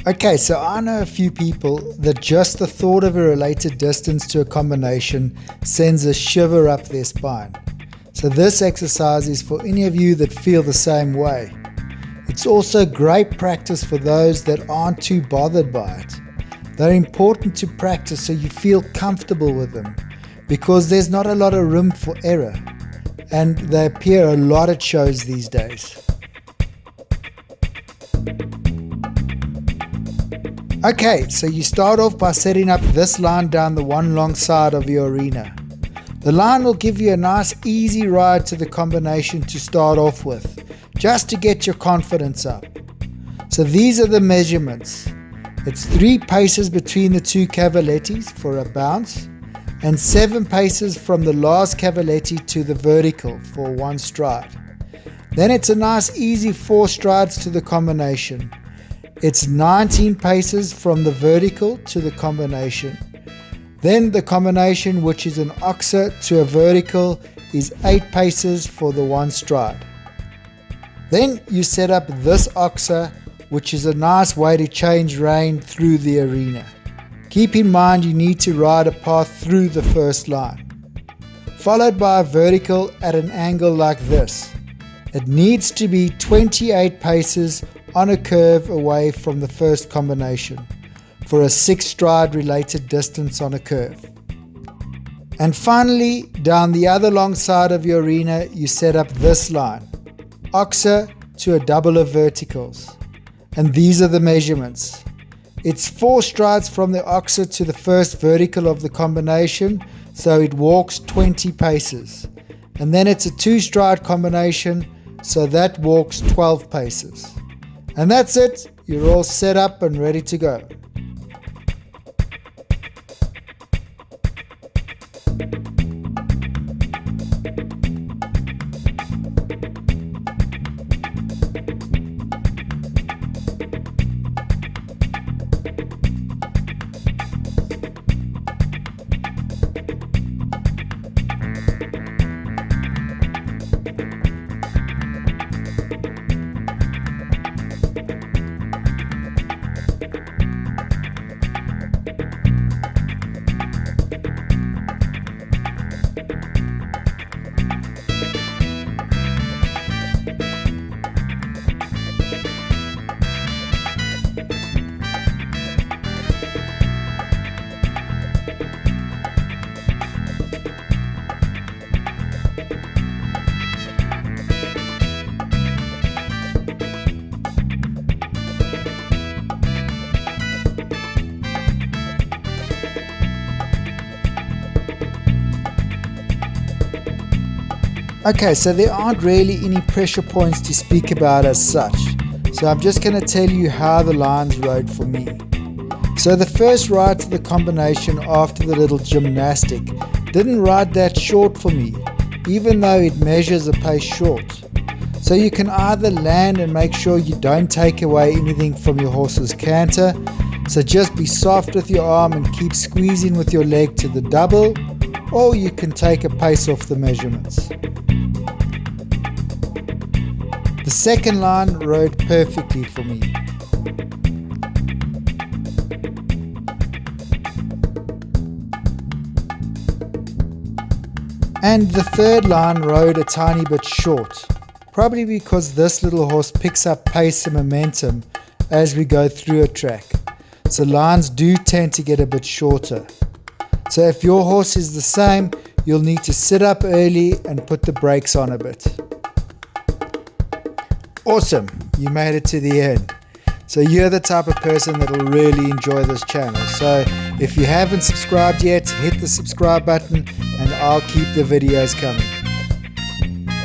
Okay, so I know a few people that just the thought of a related distance to a combination sends a shiver up their spine. So this exercise is for any of you that feel the same way. It's also great practice for those that aren't too bothered by it. They're important to practice so you feel comfortable with them, because there's not a lot of room for error, and they appear a lot at shows these days. Okay, so you start off by setting up this line down the one long side of your arena. The line will give you a nice easy ride to the combination to start off with, just to get your confidence up. So these are the measurements. It's 3 paces between the 2 cavalettis for a bounce, and 7 paces from the last cavaletti to the vertical for 1 stride. Then it's a nice easy 4 strides to the combination. It's 19 paces from the vertical to the combination. Then the combination, which is an oxer to a vertical, is 8 paces for the 1 stride. Then you set up this oxer, which is a nice way to change rein through the arena. Keep in mind you need to ride a path through the first line, followed by a vertical at an angle like this. It needs to be 28 paces on a curve away from the first combination for a 6 stride related distance on a curve. And finally, down the other long side of your arena, you set up this line, oxer to a double of verticals. And these are the measurements. It's 4 strides from the oxer to the first vertical of the combination, so it walks 20 paces. And then it's a 2 stride combination, so that walks 12 paces. And that's it, you're all set up and ready to go. Okay, so there aren't really any pressure points to speak about as such. So I'm just going to tell you how the lines rode for me. So the first ride to the combination after the little gymnastic didn't ride that short for me, even though it measures a pace short. So you can either land and make sure you don't take away anything from your horse's canter. So just be soft with your arm and keep squeezing with your leg to the double, or you can take a pace off the measurements. The second line rode perfectly for me. And the third line rode a tiny bit short, probably because this little horse picks up pace and momentum as we go through a track. So lines do tend to get a bit shorter. So if your horse is the same, you'll need to sit up early and put the brakes on a bit. Awesome, you made it to the end. So you're the type of person that will really enjoy this channel. So if you haven't subscribed yet, hit the subscribe button and I'll keep the videos coming.